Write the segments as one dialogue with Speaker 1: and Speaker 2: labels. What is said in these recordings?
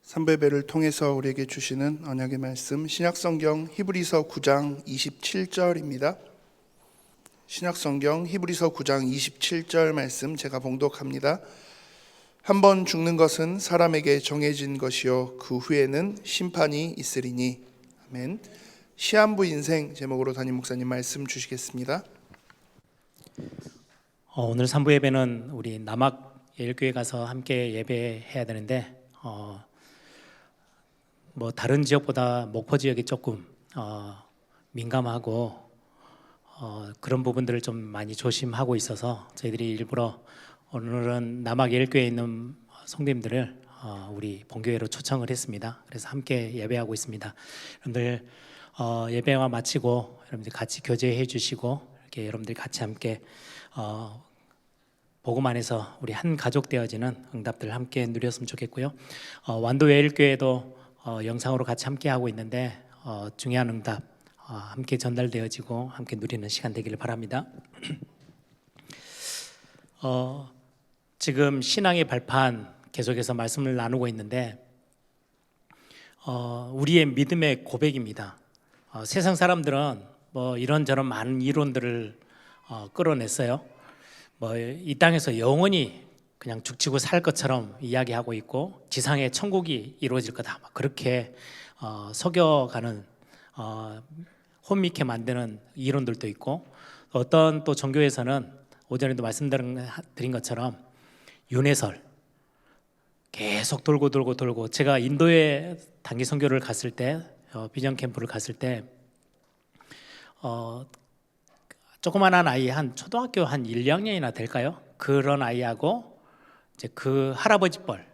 Speaker 1: 삼배배를 통해서 우리에게 주시는 언약의 말씀, 신약성경 히브리서 9장 27절입니다. 신약성경 히브리서 9장 27절 말씀 제가 봉독합니다. 한 번 죽는 것은 사람에게 정해진 것이요 그 후에는 심판이 있으리니. 아멘. 시한부 인생 제목으로 담임 목사님 말씀 주시겠습니다.
Speaker 2: 오늘 3부 예배는 우리 남학 예일교회 가서 함께 예배해야 되는데 다른 지역보다 목포 지역이 조금 민감하고 그런 부분들을 좀 많이 조심하고 있어서 저희들이 일부러 오늘은 남학 예일교회에 있는 성도님들을 우리 본교회로 초청을 했습니다. 그래서 함께 예배하고 있습니다. 여러분들 예배와 마치고 여러분들 같이 교제해 주시고 이렇게 여러분들 같이 함께 복음 안에서 우리 한 가족 되어지는 응답들 함께 누렸으면 좋겠고요. 완도 예일교회도 영상으로 같이 함께 하고 있는데 중요한 응답 함께 전달되어지고 함께 누리는 시간 되기를 바랍니다. 지금 신앙의 발판 계속해서 말씀을 나누고 있는데 우리의 믿음의 고백입니다. 세상 사람들은 이런저런 많은 이론들을 끌어냈어요. 이 땅에서 영원히 그냥 죽치고 살 것처럼 이야기하고 있고 지상에 천국이 이루어질 거다 그렇게 속여가는 혼미케 만드는 이론들도 있고, 어떤 또 종교에서는 오전에도 말씀드린 것처럼 윤회설 계속 돌고 제가 인도에 단기 선교를 갔을 때 비전 캠프를 갔을 때 조그만한 아이 한 초등학교 한 1, 2학년이나 될까요? 그런 아이하고 이제 그 할아버지 뻘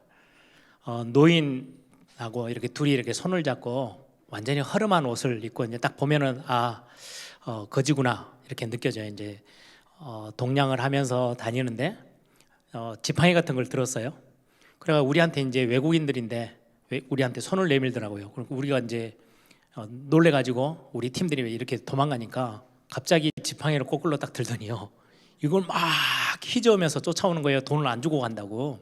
Speaker 2: 노인하고 이렇게 둘이 이렇게 손을 잡고 완전히 허름한 옷을 입고 이제 딱 보면은 거지구나 이렇게 느껴져요. 이제 동냥을 하면서 다니는데 지팡이 같은 걸 들었어요. 그래가 우리한테 이제 외국인들인데 우리한테 손을 내밀더라고요. 그리고 우리가 이제 놀래가지고 우리 팀들이 이렇게 도망가니까 갑자기 지팡이를 거꾸로 딱 들더니요, 이걸 막 휘저으면서 쫓아오는 거예요. 돈을 안 주고 간다고.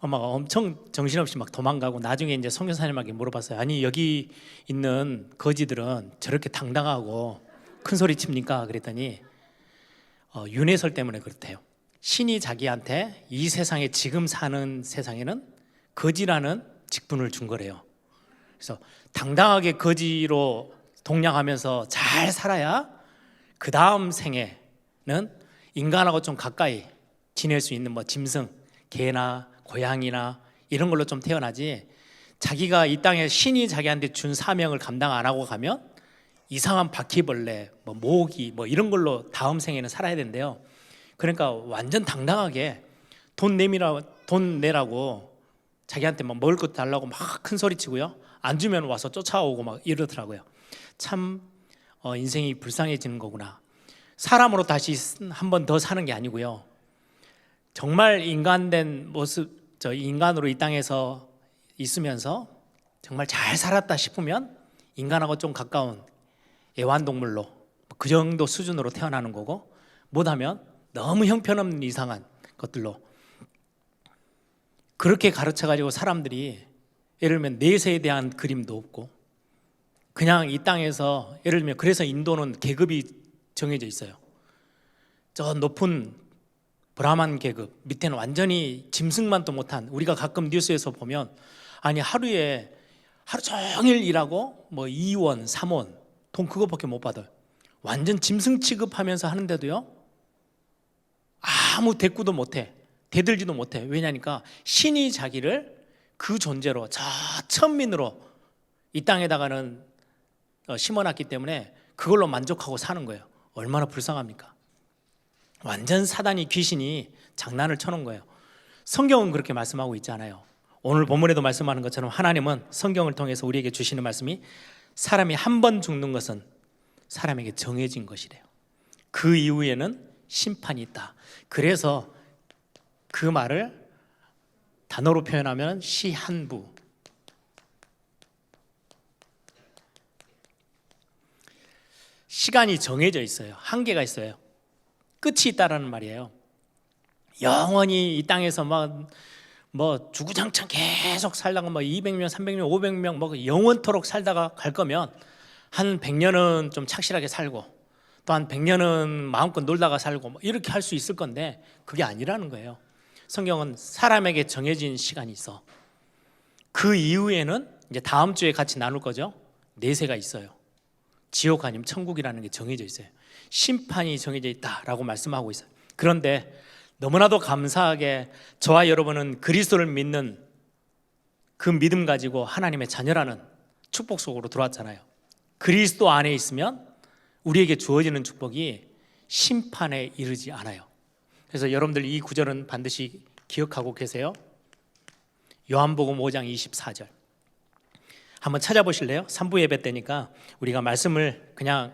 Speaker 2: 막 엄청 정신없이 막 도망가고, 나중에 이제 선교사님에게 물어봤어요. 아니 여기 있는 거지들은 저렇게 당당하고 큰 소리 칩니까? 그랬더니 윤회설 때문에 그렇대요. 신이 자기한테 이 세상에 지금 사는 세상에는 거지라는 직분을 준 거래요. 그래서 당당하게 거지로 동냥하면서 잘 살아야 그 다음 생에는 인간하고 좀 가까이 지낼 수 있는 짐승, 개나 고양이나 이런 걸로 좀 태어나지, 자기가 이 땅에 신이 자기한테 준 사명을 감당 안 하고 가면 이상한 바퀴벌레, 모기 이런 걸로 다음 생에는 살아야 된대요. 그러니까 완전 당당하게 돈 내라고 자기한테 먹을 것 달라고 막 큰 소리 치고요, 안 주면 와서 쫓아오고 막 이러더라고요. 참 인생이 불쌍해지는 거구나. 사람으로 다시 한 번 더 사는 게 아니고요, 정말 인간된 모습, 인간으로 이 땅에서 있으면서 정말 잘 살았다 싶으면 인간하고 좀 가까운 애완동물로 그 정도 수준으로 태어나는 거고, 못하면 너무 형편없는 이상한 것들로 그렇게 가르쳐가지고 사람들이, 예를 들면 내세에 대한 그림도 없고 그냥 이 땅에서, 예를 들면 그래서 인도는 계급이 정해져 있어요. 저 높은 브라만 계급 밑에는 완전히 짐승만도 못한, 우리가 가끔 뉴스에서 보면 아니 하루 종일 일하고 2원, 3원 돈 그거밖에 못 받아요. 완전 짐승 취급하면서 하는데도요 아무 대꾸도 못해, 대들지도 못해. 왜냐니까 신이 자기를 그 존재로, 저 천민으로 이 땅에다가는 심어놨기 때문에 그걸로 만족하고 사는 거예요. 얼마나 불쌍합니까? 완전 사단이, 귀신이 장난을 쳐놓은 거예요. 성경은 그렇게 말씀하고 있지 않아요. 오늘 본문에도 말씀하는 것처럼 하나님은 성경을 통해서 우리에게 주시는 말씀이, 사람이 한 번 죽는 것은 사람에게 정해진 것이래요. 그 이후에는 심판이 있다. 그래서 그 말을 단어로 표현하면 시한부, 시간이 정해져 있어요. 한계가 있어요. 끝이 있다라는 말이에요. 영원히 이 땅에서 뭐 주구장창 계속 살다가 뭐 200년, 300년, 500명 뭐 영원토록 살다가 갈 거면 한 100년은 좀 착실하게 살고 또 한 100년은 마음껏 놀다가 살고 뭐 이렇게 할 수 있을 건데 그게 아니라는 거예요. 성경은 사람에게 정해진 시간이 있어. 그 이후에는 이제 다음 주에 같이 나눌 거죠. 내세가 있어요. 지옥 아니면 천국이라는 게 정해져 있어요. 심판이 정해져 있다라고 말씀하고 있어요. 그런데 너무나도 감사하게 저와 여러분은 그리스도를 믿는 그 믿음 가지고 하나님의 자녀라는 축복 속으로 들어왔잖아요. 그리스도 안에 있으면 우리에게 주어지는 축복이 심판에 이르지 않아요. 그래서 여러분들 이 구절은 반드시 기억하고 계세요. 요한복음 5장 24절 한번 찾아보실래요? 3부 예배 때니까 우리가 말씀을 그냥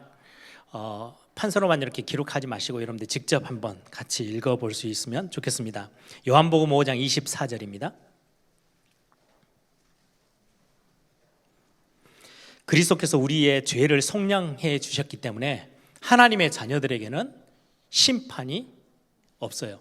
Speaker 2: 판서로만 이렇게 기록하지 마시고 여러분들 직접 한번 같이 읽어볼 수 있으면 좋겠습니다. 요한복음 5장 24절입니다. 그리스도께서 우리의 죄를 속량해 주셨기 때문에 하나님의 자녀들에게는 심판이 없어요.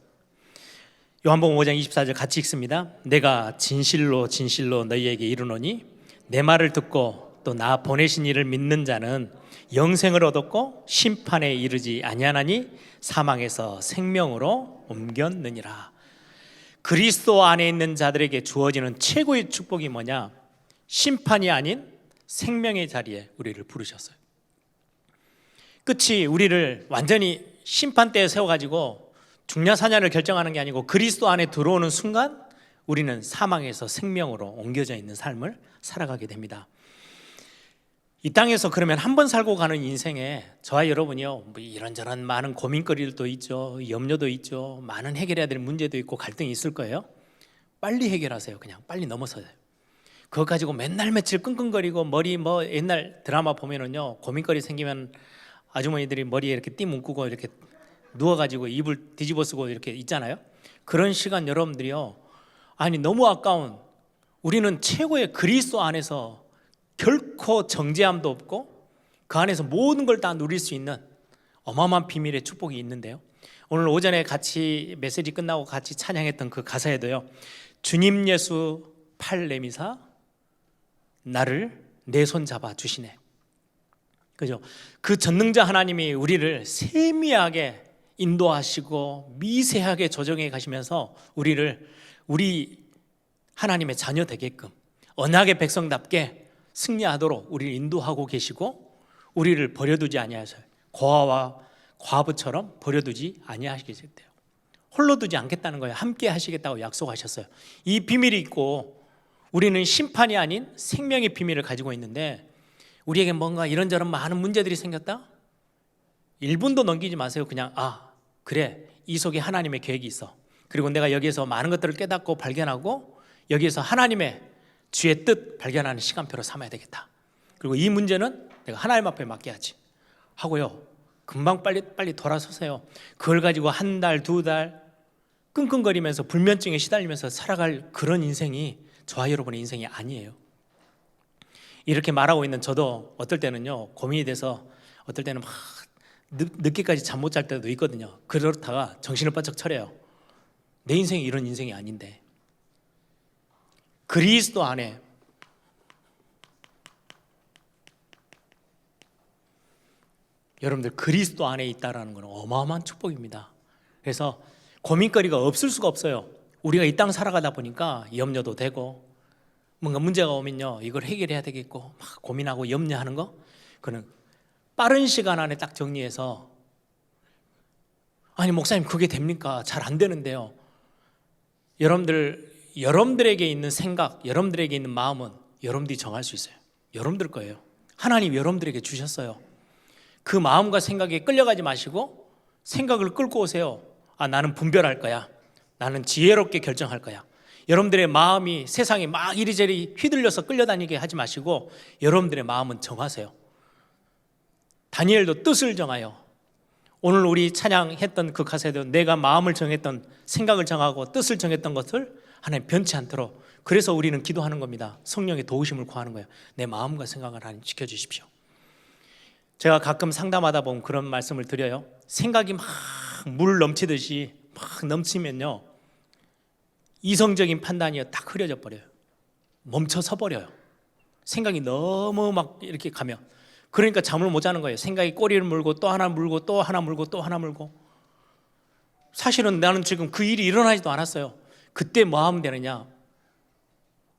Speaker 2: 요한복음 5장 24절 같이 읽습니다. 내가 진실로 진실로 너희에게 이르노니 내 말을 듣고 또 나 보내신 이를 믿는 자는 영생을 얻었고 심판에 이르지 아니하나니 사망에서 생명으로 옮겼느니라. 그리스도 안에 있는 자들에게 주어지는 최고의 축복이 뭐냐? 심판이 아닌 생명의 자리에 우리를 부르셨어요. 끝이 우리를 완전히 심판대에 세워가지고 중냐사냐를 결정하는 게 아니고 그리스도 안에 들어오는 순간 우리는 사망에서 생명으로 옮겨져 있는 삶을 살아가게 됩니다. 이 땅에서 그러면 한 번 살고 가는 인생에 저와 여러분이요, 뭐 이런저런 많은 고민거리도 있죠, 염려도 있죠, 많은 해결해야 될 문제도 있고 갈등이 있을 거예요. 빨리 해결하세요. 그냥 빨리 넘어서요. 그거 가지고 맨날 며칠 끙끙거리고 머리 뭐 옛날 드라마 보면은요, 고민거리 생기면 아주머니들이 머리에 이렇게 띠 묶고 이렇게 누워가지고 이불 뒤집어 쓰고 이렇게 있잖아요. 그런 시간 여러분들이요, 아니 너무 아까운, 우리는 최고의 그리스도 안에서 결코 정죄함도 없고 그 안에서 모든 걸 다 누릴 수 있는 어마어마한 비밀의 축복이 있는데요. 오늘 오전에 같이 메시지 끝나고 같이 찬양했던 그 가사에도요, 주님 예수 팔 내미사 나를 내 손 잡아 주시네. 그죠? 그 전능자 하나님이 우리를 세미하게 인도하시고 미세하게 조정해 가시면서 우리 하나님의 자녀 되게끔 언약의 백성답게 승리하도록 우리를 인도하고 계시고 우리를 버려두지 아니하셔요. 고아와 과부처럼 버려두지 아니하시겠대요. 홀로 두지 않겠다는 거예요. 함께 하시겠다고 약속하셨어요. 이 비밀이 있고 우리는 심판이 아닌 생명의 비밀을 가지고 있는데 우리에게 뭔가 이런저런 많은 문제들이 생겼다? 1분도 넘기지 마세요. 그냥 그래, 이 속에 하나님의 계획이 있어. 그리고 내가 여기에서 많은 것들을 깨닫고 발견하고 여기에서 하나님의 주의 뜻 발견하는 시간표로 삼아야 되겠다. 그리고 이 문제는 내가 하나님 앞에 맡겨야지 하고요, 금방 빨리 돌아서세요. 그걸 가지고 한 달, 두 달 끙끙거리면서 불면증에 시달리면서 살아갈 그런 인생이 저와 여러분의 인생이 아니에요. 이렇게 말하고 있는 저도 어떨 때는요, 고민이 돼서 어떨 때는 막 늦게까지 잠 못 잘 때도 있거든요. 그렇다가 정신을 번쩍 차려요. 내 인생이 이런 인생이 아닌데 그리스도 안에 여러분들 그리스도 안에 있다라는 건 어마어마한 축복입니다. 그래서 고민거리가 없을 수가 없어요. 우리가 이 땅 살아가다 보니까 염려도 되고 뭔가 문제가 오면요, 이걸 해결해야 되겠고 막 고민하고 염려하는 거, 그는 빠른 시간 안에 딱 정리해서, 아니 목사님 그게 됩니까? 잘 안 되는데요. 여러분들에게 있는 생각, 여러분들에게 있는 마음은 여러분들이 정할 수 있어요. 여러분들 거예요. 하나님 여러분들에게 주셨어요. 그 마음과 생각에 끌려가지 마시고 생각을 끌고 오세요. 나는 분별할 거야. 나는 지혜롭게 결정할 거야. 여러분들의 마음이 세상에 막 이리저리 휘둘려서 끌려다니게 하지 마시고 여러분들의 마음은 정하세요. 다니엘도 뜻을 정하여, 오늘 우리 찬양했던 그 가사에도 내가 마음을 정했던, 생각을 정하고 뜻을 정했던 것을 하나님 변치 않도록, 그래서 우리는 기도하는 겁니다. 성령의 도우심을 구하는 거예요. 내 마음과 생각을 하나님 지켜주십시오. 제가 가끔 상담하다 보면 그런 말씀을 드려요. 생각이 막 물 넘치듯이 막 넘치면요, 이성적인 판단이 딱 흐려져 버려요. 멈춰 서 버려요. 생각이 너무 막 이렇게 가면. 그러니까 잠을 못 자는 거예요. 생각이 꼬리를 물고 또 하나 물고 또 하나 물고 또 하나 물고. 사실은 나는 지금 그 일이 일어나지도 않았어요. 그때 뭐 하면 되느냐?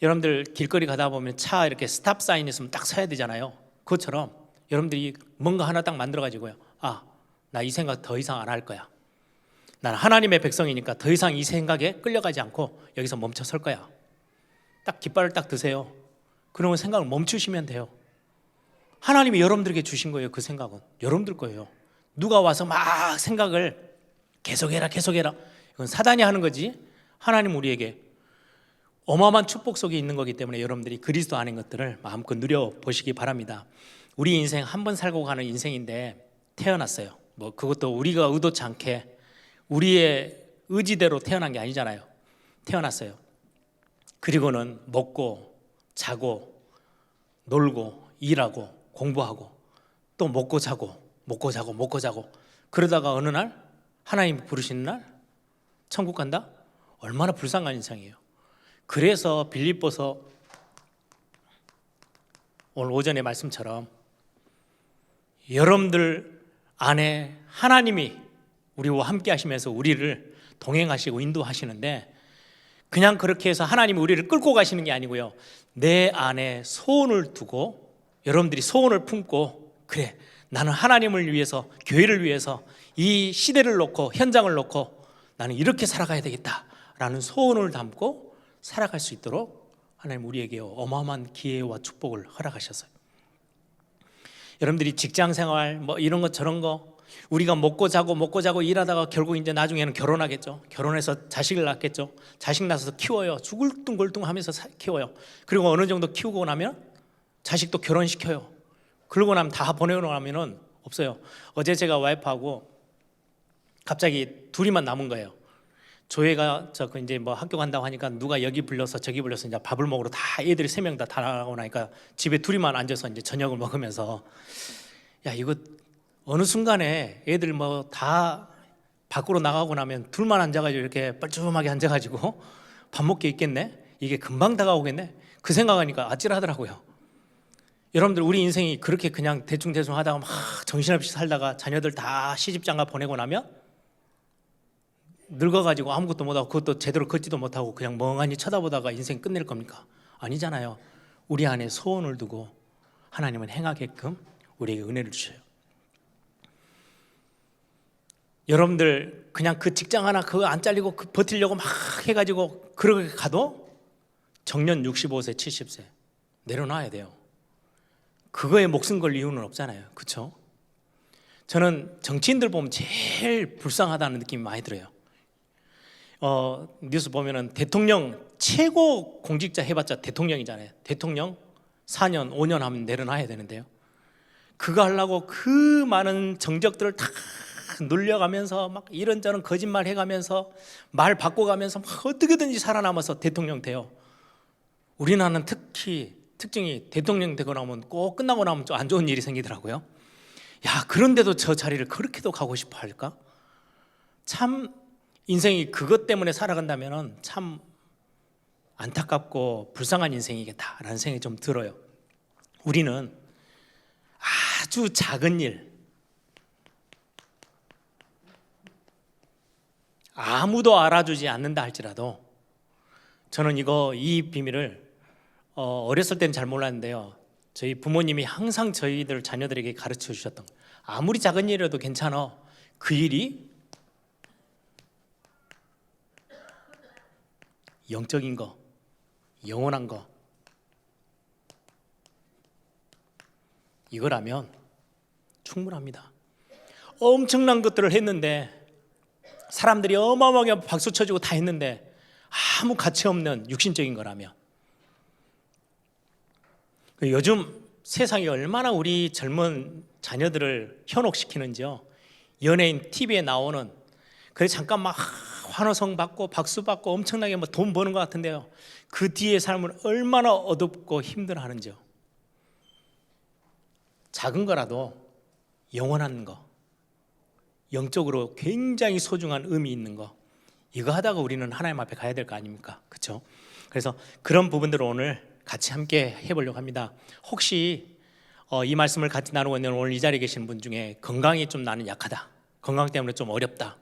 Speaker 2: 여러분들 길거리 가다 보면 차 이렇게 스탑 사인 있으면 딱 서야 되잖아요. 그것처럼 여러분들이 뭔가 하나 딱 만들어 가지고요. 아, 나 이 생각 더 이상 안 할 거야. 나는 하나님의 백성이니까 더 이상 이 생각에 끌려가지 않고 여기서 멈춰 설 거야. 딱 깃발을 딱 드세요. 그러면 생각을 멈추시면 돼요. 하나님이 여러분들에게 주신 거예요. 그 생각은 여러분들 거예요. 누가 와서 막 생각을 계속해라 계속해라, 이건 사단이 하는 거지 하나님 우리에게 어마어마한 축복 속에 있는 거기 때문에 여러분들이 그리스도 안의 것들을 마음껏 누려보시기 바랍니다. 우리 인생 한 번 살고 가는 인생인데 태어났어요. 뭐 그것도 우리가 의도치 않게 우리의 의지대로 태어난 게 아니잖아요. 태어났어요. 그리고는 먹고 자고 놀고 일하고 공부하고 또 먹고 자고 먹고 자고 먹고 자고, 그러다가 어느 날 하나님이 부르시는 날 천국 간다? 얼마나 불쌍한 인생이에요. 그래서 빌립보서 오늘 오전의 말씀처럼 여러분들 안에 하나님이 우리와 함께 하시면서 우리를 동행하시고 인도하시는데, 그냥 그렇게 해서 하나님이 우리를 끌고 가시는 게 아니고요, 내 안에 소원을 두고 여러분들이 소원을 품고, 그래 나는 하나님을 위해서, 교회를 위해서, 이 시대를 놓고 현장을 놓고 나는 이렇게 살아가야 되겠다라는 소원을 담고 살아갈 수 있도록 하나님 우리에게 어마어마한 기회와 축복을 허락하셨어요. 여러분들이 직장 생활 뭐 이런 것 저런 거 우리가 먹고 자고 일하다가 결국 이제 나중에는 결혼하겠죠. 결혼해서 자식을 낳겠죠. 자식 낳아서 키워요. 죽을뚱굴뚱 하면서 키워요. 그리고 어느 정도 키우고 나면 자식도 결혼시켜요. 그러고 나면 다 보내고 나면은 없어요. 어제 제가 와이프하고 갑자기 둘이만 남은 거예요. 조회가 이제 뭐 학교 간다고 하니까 누가 여기 불러서 저기 불러서 이제 밥을 먹으러 다 애들이 3명 다 나가고 나니까 집에 둘이만 앉아서 이제 저녁을 먹으면서, 야 이거 어느 순간에 애들 뭐 다 밖으로 나가고 나면 둘만 앉아가지고 이렇게 뻘쭘하게 앉아가지고 밥 먹게 있겠네? 이게 금방 다가오겠네? 그 생각하니까 아찔하더라고요. 여러분들 우리 인생이 그렇게 그냥 대충 하다가 막 정신없이 살다가 자녀들 다 시집장가 보내고 나면 늙어가지고 아무것도 못하고 그것도 제대로 걷지도 못하고 그냥 멍하니 쳐다보다가 인생 끝낼 겁니까? 아니잖아요. 우리 안에 소원을 두고 하나님은 행하게끔 우리에게 은혜를 주셔요. 여러분들 그냥 그 직장 하나 그거 안 잘리고 버티려고 막 해가지고 그렇게 가도 정년 65세 70세 내려놔야 돼요. 그거에 목숨 걸 이유는 없잖아요. 그렇죠? 저는 정치인들 보면 제일 불쌍하다는 느낌이 많이 들어요. 뉴스 보면은 대통령 최고 공직자 해봤자 대통령이잖아요. 대통령 4년 5년 하면 내려놔야 되는데요, 그거 하려고 그 많은 정적들을 다 눌려가면서 막 이런저런 거짓말 해가면서 말 바꿔가면서 막 어떻게든지 살아남아서 대통령 돼요. 우리나라는 특히 특징이 대통령 되고 나면 꼭 끝나고 나면 좀 안 좋은 일이 생기더라고요. 야, 그런데도 저 자리를 그렇게도 가고 싶어 할까? 참 인생이 그것 때문에 살아간다면 참 안타깝고 불쌍한 인생이겠다라는 생각이 좀 들어요. 우리는 아주 작은 일, 아무도 알아주지 않는다 할지라도, 저는 이 비밀을 어렸을 때는 잘 몰랐는데요, 저희 부모님이 항상 저희들 자녀들에게 가르쳐 주셨던 거예요. 아무리 작은 일이라도 괜찮아. 그 일이 영적인 거, 영원한 거, 이거라면 충분합니다. 엄청난 것들을 했는데, 사람들이 어마어마하게 박수 쳐주고 다 했는데 아무 가치 없는 육신적인 거라면, 요즘 세상이 얼마나 우리 젊은 자녀들을 현혹시키는지요. 연예인 TV에 나오는, 그래 잠깐 막 환호성 받고 박수 받고 엄청나게 뭐 돈 버는 것 같은데요, 그 뒤의 삶을 얼마나 어둡고 힘들어하는지요. 작은 거라도 영원한 거, 영적으로 굉장히 소중한 의미 있는 거, 이거 하다가 우리는 하나님 앞에 가야 될 거 아닙니까? 그렇죠? 그래서 그런 부분들을 오늘 같이 함께 해보려고 합니다. 혹시 이 말씀을 같이 나누고 있는 오늘 이 자리에 계시는 분 중에 건강이 좀 나는 약하다, 건강 때문에 좀 어렵다,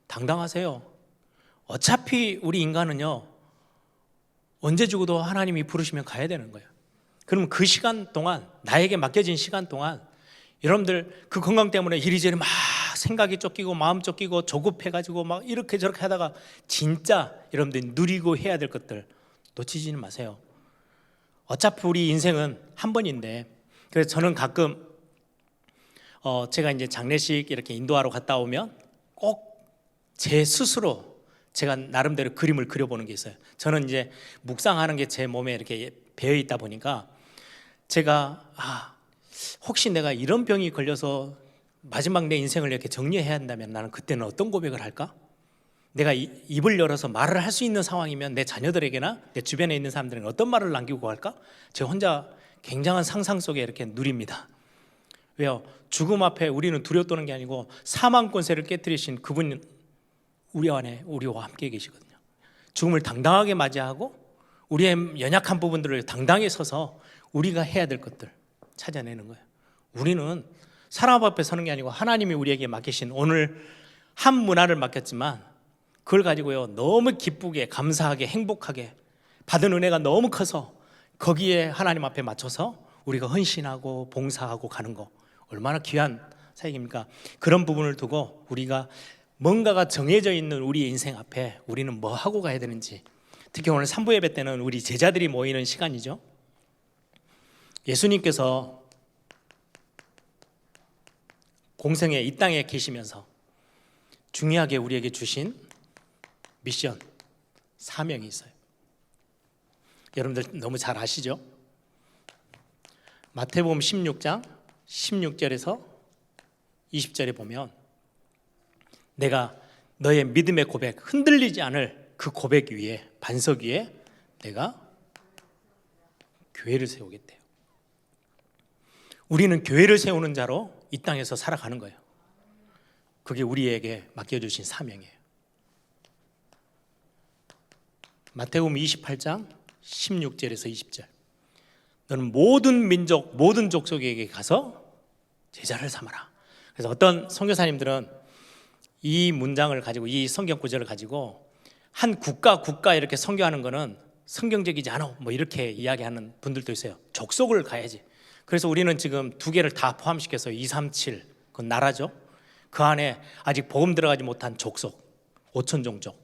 Speaker 2: 당당하세요. 어차피 우리 인간은요, 언제 죽어도 하나님이 부르시면 가야 되는 거예요. 그럼 그 시간 동안, 나에게 맡겨진 시간 동안 여러분들 그 건강 때문에 이리저리 막 생각이 쫓기고 마음 쫓기고 조급해가지고 막 이렇게 저렇게 하다가 진짜 여러분들이 누리고 해야 될 것들 놓치지는 마세요. 어차피 우리 인생은 한 번인데, 그래서 저는 가끔 제가 이제 장례식 이렇게 인도하러 갔다 오면 꼭 제 스스로 제가 나름대로 그림을 그려보는 게 있어요. 저는 이제 묵상하는 게 제 몸에 이렇게 배어 있다 보니까 제가 혹시 내가 이런 병이 걸려서 마지막 내 인생을 이렇게 정리해야 한다면 나는 그때는 어떤 고백을 할까? 내가 입을 열어서 말을 할 수 있는 상황이면 내 자녀들에게나 내 주변에 있는 사람들에게 어떤 말을 남기고 갈까? 제가 혼자 굉장한 상상 속에 이렇게 누립니다. 왜요? 죽음 앞에 우리는 두려워 떠는 게 아니고 사망 권세를 깨뜨리신 그분 우리 안에 우리와 함께 계시거든요. 죽음을 당당하게 맞이하고 우리의 연약한 부분들을 당당히 서서 우리가 해야 될 것들 찾아내는 거예요. 우리는 사람 앞에 서는 게 아니고 하나님이 우리에게 맡기신 오늘 한 문화를 맡겼지만 그걸 가지고요 너무 기쁘게 감사하게 행복하게 받은 은혜가 너무 커서 거기에 하나님 앞에 맞춰서 우리가 헌신하고 봉사하고 가는 거 얼마나 귀한 사역입니까? 그런 부분을 두고 우리가 뭔가가 정해져 있는 우리의 인생 앞에 우리는 뭐 하고 가야 되는지, 특히 오늘 3부 예배 때는 우리 제자들이 모이는 시간이죠. 예수님께서 공생에 이 땅에 계시면서 중요하게 우리에게 주신 미션, 사명이 있어요. 여러분들 너무 잘 아시죠? 마태복음 16장 16절에서 20절에 보면 내가 너의 믿음의 고백, 흔들리지 않을 그 고백 위에, 반석 위에 내가 교회를 세우겠대요. 우리는 교회를 세우는 자로 이 땅에서 살아가는 거예요. 그게 우리에게 맡겨주신 사명이에요. 마태복음 28장 16절에서 20절. 너는 모든 민족, 모든 족속에게 가서 제자를 삼아라. 그래서 어떤 선교사님들은 이 문장을 가지고, 이 성경 구절을 가지고 한 국가 이렇게 선교하는 거는 성경적이지 않아 뭐 이렇게 이야기하는 분들도 있어요. 족속을 가야지. 그래서 우리는 지금 두 개를 다 포함시켜서 237, 그건 나라죠. 그 안에 아직 복음 들어가지 못한 족속, 5천 종족.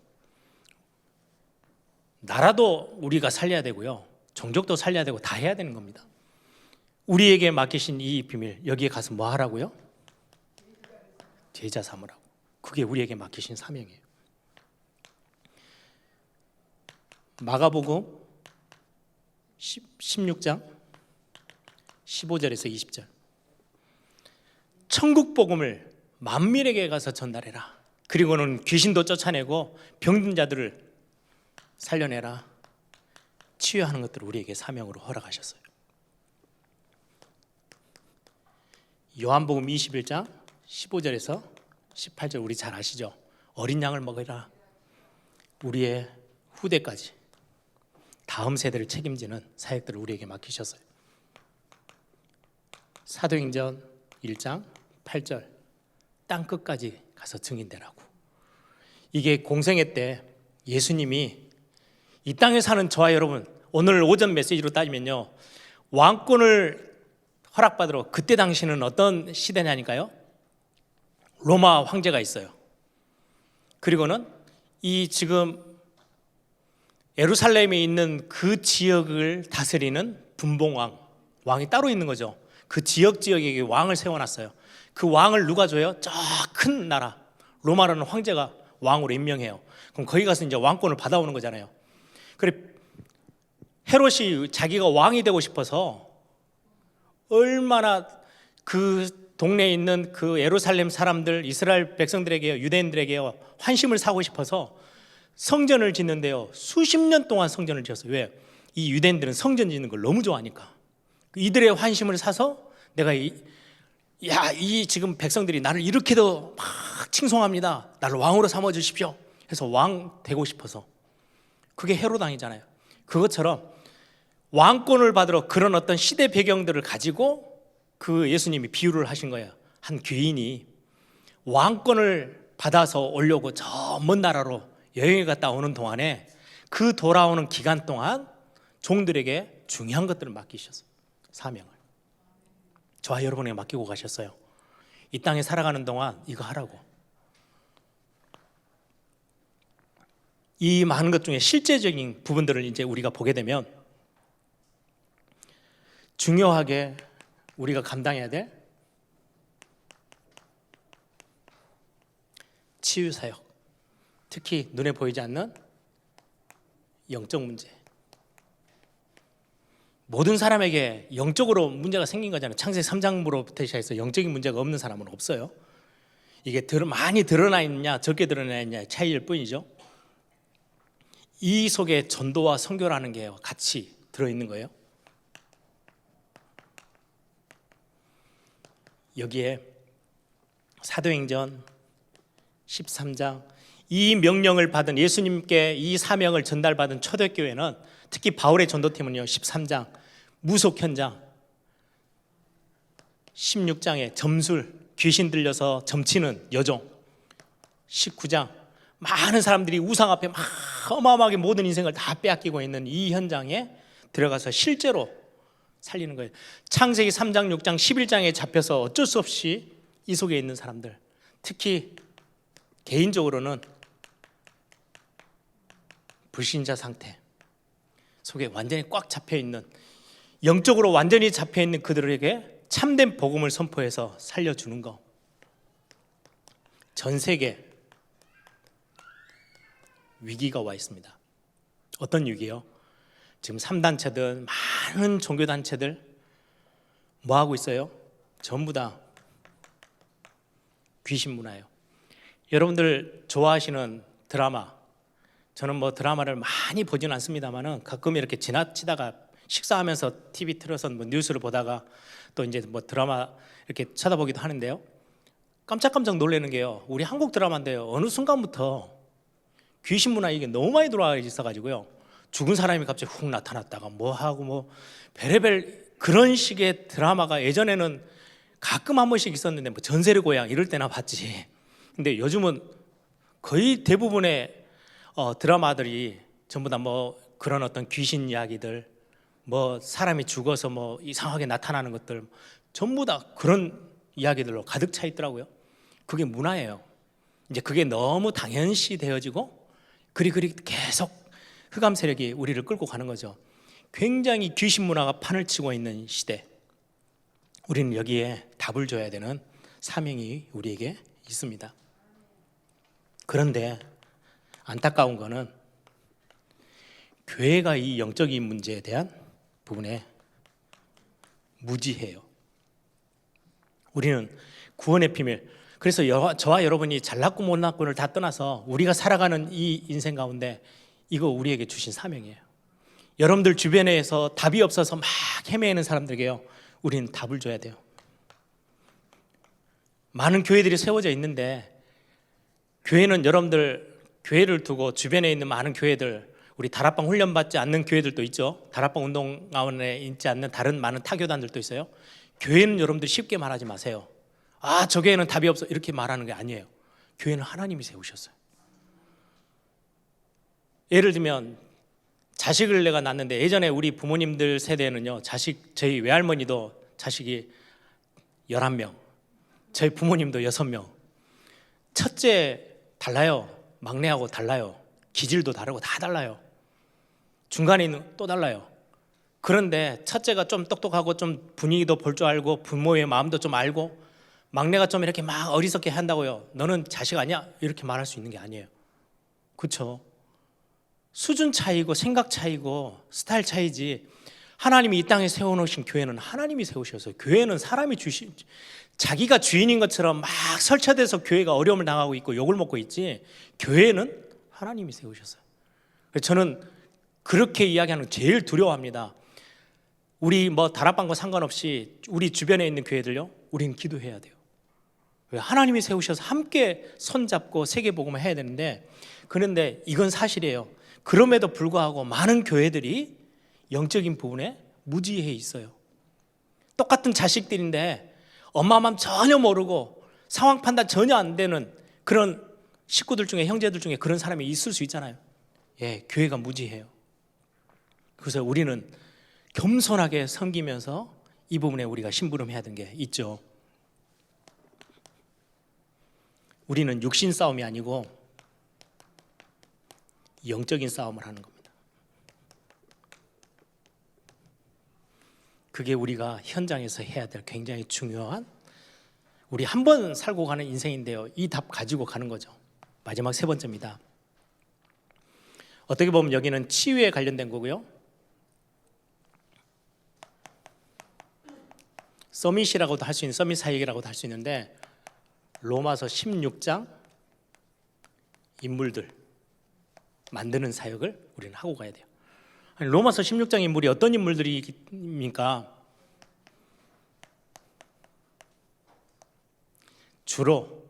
Speaker 2: 나라도 우리가 살려야 되고요, 종족도 살려야 되고 다 해야 되는 겁니다. 우리에게 맡기신 이 비밀, 여기에 가서 뭐 하라고요? 제자 삼으라고. 그게 우리에게 맡기신 사명이에요. 마가복음 16장 15절에서 20절. 천국 복음을 만민에게 가서 전달해라. 그리고는 귀신도 쫓아내고 병든 자들을 살려내라. 치유하는 것들을 우리에게 사명으로 허락하셨어요. 요한복음 21장 15절에서 18절 우리 잘 아시죠? 어린 양을 먹으라. 우리의 후대까지 다음 세대를 책임지는 사역들을 우리에게 맡기셨어요. 사도행전 1장 8절 땅 끝까지 가서 증인되라고. 이게 공생애 때 예수님이 이 땅에 사는 저와 여러분, 오늘 오전 메시지로 따지면요, 왕권을 허락받으러, 그때 당시는 어떤 시대냐니까요, 로마 황제가 있어요. 그리고는 이 지금 예루살렘에 있는 그 지역을 다스리는 분봉왕, 왕이 따로 있는 거죠. 그 지역에게 왕을 세워놨어요. 그 왕을 누가 줘요? 저 큰 나라 로마라는 황제가 왕으로 임명해요. 그럼 거기 가서 이제 왕권을 받아오는 거잖아요. 그래, 헤롯이 자기가 왕이 되고 싶어서 얼마나 그 동네에 있는 그 예루살렘 사람들, 이스라엘 백성들에게요, 유대인들에게요, 환심을 사고 싶어서 성전을 짓는데요, 수십 년 동안 성전을 지었어요. 왜? 이 유대인들은 성전 짓는 걸 너무 좋아하니까. 이들의 환심을 사서 내가 이 지금 백성들이 나를 이렇게도 막 칭송합니다. 나를 왕으로 삼아 주십시오. 해서 왕 되고 싶어서. 그게 헤로당이잖아요. 그것처럼 왕권을 받으러 그런 어떤 시대 배경들을 가지고 그 예수님이 비유를 하신 거예요. 한 귀인이 왕권을 받아서 오려고 저 먼 나라로 여행을 갔다 오는 동안에 그 돌아오는 기간 동안 종들에게 중요한 것들을 맡기셨어요. 사명을. 저와 여러분에게 맡기고 가셨어요. 이 땅에 살아가는 동안 이거 하라고. 이 많은 것 중에 실제적인 부분들을 이제 우리가 보게 되면 중요하게 우리가 감당해야 될 치유 사역, 특히 눈에 보이지 않는 영적 문제. 모든 사람에게 영적으로 문제가 생긴 거잖아요. 창세기 3장부터 시작해서 영적인 문제가 없는 사람은 없어요. 이게 많이 드러나 있느냐 적게 드러나 있느냐의 차이일 뿐이죠. 이 속에 전도와 선교라는 게 같이 들어있는 거예요. 여기에 사도행전 13장 이 명령을 받은 예수님께 이 사명을 전달받은 초대교회는 특히 바울의 전도팀은요 13장 무속 현장, 16장에 점술, 귀신 들려서 점치는 여종, 19장 많은 사람들이 우상 앞에 막 어마어마하게 모든 인생을 다 빼앗기고 있는 이 현장에 들어가서 실제로 살리는 거예요. 창세기 3장, 6장, 11장에 잡혀서 어쩔 수 없이 이 속에 있는 사람들, 특히 개인적으로는 불신자 상태 속에 완전히 꽉 잡혀있는, 영적으로 완전히 잡혀있는 그들에게 참된 복음을 선포해서 살려주는 거. 전 세계 위기가 와 있습니다. 어떤 위기요? 지금 3단체들, 많은 종교단체들 뭐 하고 있어요? 전부 다 귀신 문화예요. 여러분들 좋아하시는 드라마, 저는 뭐 드라마를 많이 보진 않습니다만은 가끔 이렇게 지나치다가 식사하면서 TV 틀어서 뭐 뉴스를 보다가 또 이제 뭐 드라마 이렇게 쳐다보기도 하는데요. 깜짝깜짝 놀라는 게요. 우리 한국 드라마인데요. 어느 순간부터 귀신 문화 이게 너무 많이 들어와 있어가지고요. 죽은 사람이 갑자기 훅 나타났다가 뭐 하고 뭐 별의별 그런 식의 드라마가 예전에는 가끔 한 번씩 있었는데 뭐 전세리 고향 이럴 때나 봤지. 근데 요즘은 거의 대부분의 드라마들이 전부 다 뭐 그런 어떤 귀신 이야기들, 뭐 사람이 죽어서 뭐 이상하게 나타나는 것들 전부 다 그런 이야기들로 가득 차 있더라고요. 그게 문화예요. 이제 그게 너무 당연시 되어지고 그리 계속 흑암 세력이 우리를 끌고 가는 거죠. 굉장히 귀신 문화가 판을 치고 있는 시대. 우리는 여기에 답을 줘야 되는 사명이 우리에게 있습니다. 그런데 안타까운 거는 교회가 이 영적인 문제에 대한 부분에 무지해요. 우리는 구원의 비밀, 그래서 저와 여러분이 잘났고 못났고를 다 떠나서 우리가 살아가는 이 인생 가운데 이거 우리에게 주신 사명이에요. 여러분들 주변에서 답이 없어서 막 헤매는 사람들에게요, 우리는 답을 줘야 돼요. 많은 교회들이 세워져 있는데 교회는 여러분들 교회를 두고 주변에 있는 많은 교회들, 우리 다락방 훈련받지 않는 교회들도 있죠. 다락방 운동원에 있지 않는 다른 많은 타교단들도 있어요. 교회는 여러분들 쉽게 말하지 마세요. 아, 저 교회는 답이 없어 이렇게 말하는 게 아니에요. 교회는 하나님이 세우셨어요. 예를 들면 자식을 내가 낳는데, 예전에 우리 부모님들 세대는요, 저희 외할머니도 자식이 11명, 저희 부모님도 6명. 첫째 달라요. 막내하고 달라요. 기질도 다르고 다 달라요. 중간에 있는 또 달라요. 그런데 첫째가 좀 똑똑하고 좀 분위기도 볼 줄 알고 부모의 마음도 좀 알고, 막내가 좀 이렇게 막 어리석게 한다고요, 너는 자식 아니야? 이렇게 말할 수 있는 게 아니에요. 그렇죠? 수준 차이고 생각 차이고 스타일 차이지, 하나님이 이 땅에 세워놓으신 교회는 하나님이 세우셨어요. 교회는 사람이 자기가 주인인 것처럼 막 설치돼서 교회가 어려움을 당하고 있고 욕을 먹고 있지, 교회는 하나님이 세우셨어요. 그래서 저는 그렇게 이야기하는 거 제일 두려워합니다. 우리 뭐 다락방과 상관없이 우리 주변에 있는 교회들요, 우리는 기도해야 돼요. 왜? 하나님이 세우셔서 함께 손잡고 세계복음을 해야 되는데, 그런데 이건 사실이에요. 그럼에도 불구하고 많은 교회들이 영적인 부분에 무지해 있어요. 똑같은 자식들인데 엄마 마음 전혀 모르고 상황 판단 전혀 안 되는 그런 식구들 중에, 형제들 중에 그런 사람이 있을 수 있잖아요. 예, 교회가 무지해요. 그래서 우리는 겸손하게 섬기면서 이 부분에 우리가 심부름해야 되는 게 있죠. 우리는 육신 싸움이 아니고 영적인 싸움을 하는 겁니다. 그게 우리가 현장에서 해야 될 굉장히 중요한, 우리 한 번 살고 가는 인생인데요, 이 답 가지고 가는 거죠. 마지막 세 번째입니다. 어떻게 보면 여기는 치유에 관련된 거고요, 서밋이라고도 할 수 있는, 서밋 사역이라고도 할 수 있는데, 로마서 16장 인물들 만드는 사역을 우리는 하고 가야 돼요. 아니, 로마서 16장 인물이 어떤 인물들입니까? 주로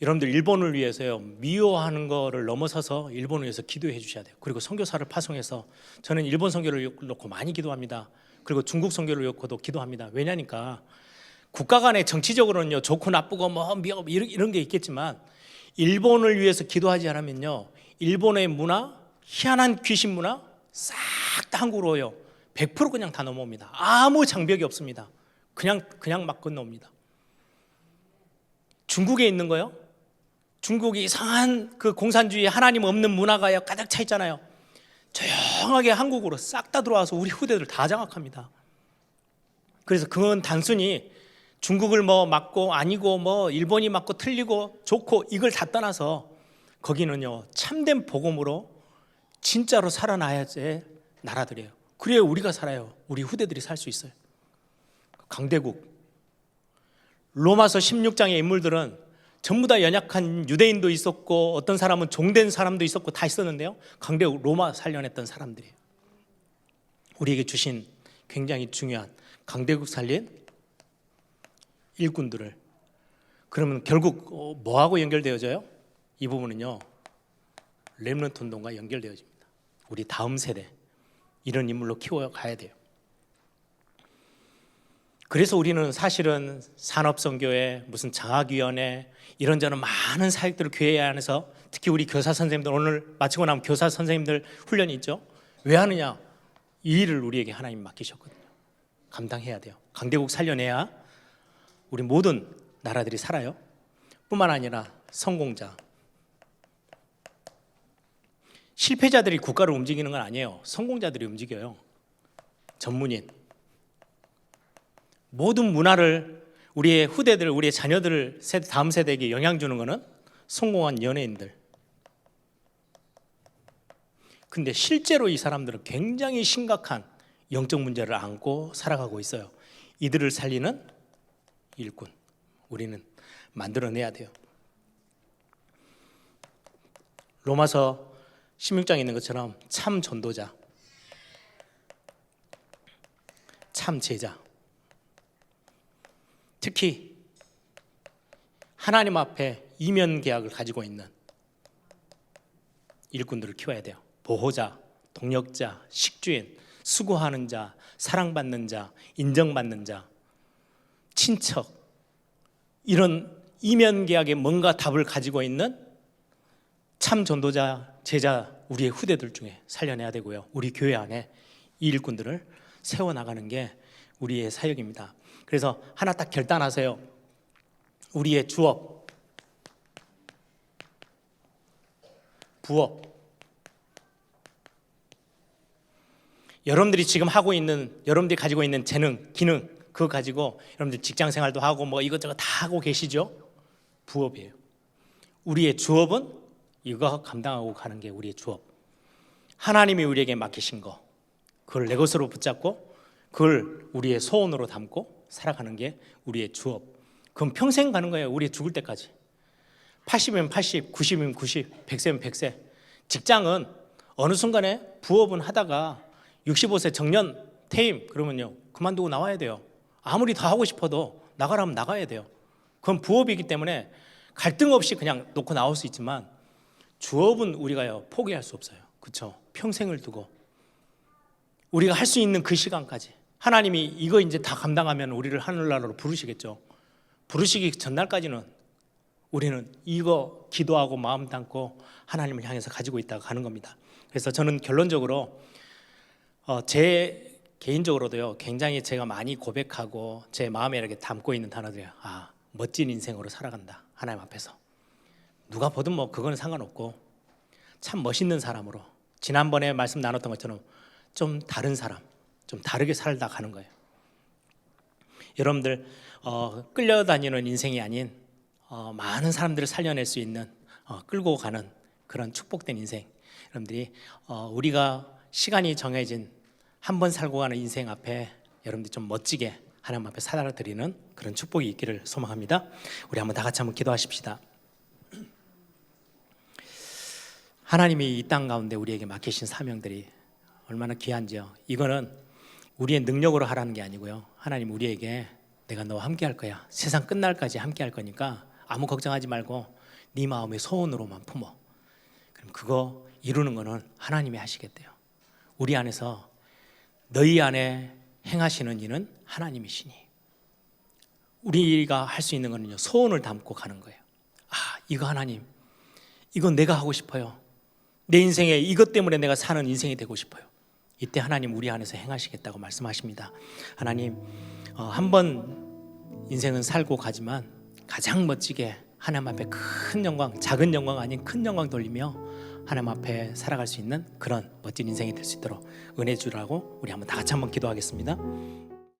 Speaker 2: 여러분들 일본을 위해서요, 미워하는 거를 넘어서서 일본을 위해서 기도해 주셔야 돼요. 그리고 선교사를 파송해서, 저는 일본 선교를 놓고 많이 기도합니다. 그리고 중국 선교를 놓고도 기도합니다. 왜냐니까 국가 간에 정치적으로는요, 좋고 나쁘고 뭐 이런 게 있겠지만, 일본을 위해서 기도하지 않으면요, 일본의 문화, 희한한 귀신 문화 싹 다 한국으로요 100% 그냥 다 넘어옵니다. 아무 장벽이 없습니다. 그냥 막 건너옵니다. 중국에 있는 거요, 중국이 이상한 그 공산주의, 하나님 없는 문화가 가득 차 있잖아요. 조용하게 한국으로 싹 다 들어와서 우리 후대들 다 장악합니다. 그래서 그건 단순히 중국을 뭐 맞고 아니고, 뭐 일본이 맞고 틀리고 좋고 이걸 다 떠나서, 거기는요 참된 복음으로 진짜로 살아나야 될 나라들이에요. 그래야 우리가 살아요. 우리 후대들이 살 수 있어요. 강대국, 로마서 16장의 인물들은 전부 다 연약한 유대인도 있었고, 어떤 사람은 종된 사람도 있었고 다 있었는데요, 강대국 로마 살려냈던 사람들이에요. 우리에게 주신 굉장히 중요한 강대국 살린 일꾼들을, 그러면 결국 뭐하고 연결되어져요? 이 부분은요, 렘넌트 운동과 연결되어집니다. 우리 다음 세대 이런 인물로 키워가야 돼요. 그래서 우리는 사실은 산업선교회, 무슨 장학위원회, 이런저런 많은 사역들을 교회 안에서, 특히 우리 교사 선생님들, 오늘 마치고 나면 교사 선생님들 훈련이 있죠. 왜 하느냐? 이 일을 우리에게 하나님 맡기셨거든요. 감당해야 돼요. 강대국 살려내야 우리 모든 나라들이 살아요. 뿐만 아니라 성공자, 실패자들이 국가를 움직이는 건 아니에요. 성공자들이 움직여요. 전문인, 모든 문화를 우리의 후대들, 우리의 자녀들, 다음 세대에게 영향 주는 것은 성공한 연예인들. 근데 실제로 이 사람들은 굉장히 심각한 영적 문제를 안고 살아가고 있어요. 이들을 살리는 일꾼, 우리는 만들어내야 돼요. 로마서 16장에 있는 것처럼 참 전도자, 참 제자, 특히 하나님 앞에 이면 계약을 가지고 있는 일꾼들을 키워야 돼요. 보호자, 동역자, 식주인, 수고하는 자, 사랑받는 자, 인정받는 자, 친척, 이런 이면 계약에 뭔가 답을 가지고 있는 참 전도자, 제자, 우리의 후대들 중에 살려내야 되고요. 우리 교회 안에 이 일꾼들을 세워나가는 게 우리의 사역입니다. 그래서 하나 딱 결단하세요. 우리의 주업, 부업, 여러분들이 지금 하고 있는, 여러분들이 가지고 있는 재능, 기능, 그거 가지고 여러분들 직장 생활도 하고 뭐 이것저것 다 하고 계시죠? 부업이에요. 우리의 주업은 이거 감당하고 가는 게 우리의 주업. 하나님이 우리에게 맡기신 거, 그걸 내 것으로 붙잡고 그걸 우리의 소원으로 담고 살아가는 게 우리의 주업. 그건 평생 가는 거예요. 우리 죽을 때까지. 80이면 80, 90이면 90, 100세면 100세. 직장은 어느 순간에 부업은 하다가 65세 정년 퇴임 그러면요 그만두고 나와야 돼요. 아무리 더 하고 싶어도 나가라면 나가야 돼요. 그건 부업이기 때문에 갈등 없이 그냥 놓고 나올 수 있지만 주업은 우리가요 포기할 수 없어요. 그렇죠? 평생을 두고 우리가 할 수 있는 그 시간까지 하나님이 이거 이제 다 감당하면 우리를 하늘나라로 부르시겠죠. 부르시기 전날까지는 우리는 이거 기도하고 마음 담고 하나님을 향해서 가지고 있다가 가는 겁니다. 그래서 저는 결론적으로 제 개인적으로도요 굉장히 제가 많이 고백하고 제 마음에 이렇게 담고 있는 단어들이에요. 멋진 인생으로 살아간다. 하나님 앞에서 누가 보든 뭐 그거는 상관없고 참 멋있는 사람으로 지난번에 말씀 나눴던 것처럼 좀 다른 사람, 좀 다르게 살다 가는 거예요. 여러분들 끌려다니는 인생이 아닌 많은 사람들을 살려낼 수 있는 끌고 가는 그런 축복된 인생. 여러분들이 우리가 시간이 정해진 한 번 살고 가는 인생 앞에 여러분들이 좀 멋지게 하나님 앞에 살아드리는 그런 축복이 있기를 소망합니다. 우리 한번 다 같이 한번 기도하십시다. 하나님이 이 땅 가운데 우리에게 맡기신 사명들이 얼마나 귀한지요. 이거는 우리의 능력으로 하라는 게 아니고요. 하나님 우리에게 내가 너와 함께 할 거야. 세상 끝날까지 함께 할 거니까 아무 걱정하지 말고 네 마음의 소원으로만 품어. 그럼 그거 이루는 거는 하나님이 하시겠대요. 우리 안에서 너희 안에 행하시는 이는 하나님이시니 우리가 할 수 있는 거는요 소원을 담고 가는 거예요. 이거 하나님, 이건 내가 하고 싶어요. 내 인생에 이것 때문에 내가 사는 인생이 되고 싶어요. 이때 하나님 우리 안에서 행하시겠다고 말씀하십니다. 하나님 한 번 인생은 살고 가지만 가장 멋지게 하나님 앞에 큰 영광, 작은 영광 아닌 큰 영광 돌리며 하나님 앞에 살아갈 수 있는 그런 멋진 인생이 될 수 있도록 은혜 주라고 우리 한번 다 같이 한번 기도하겠습니다.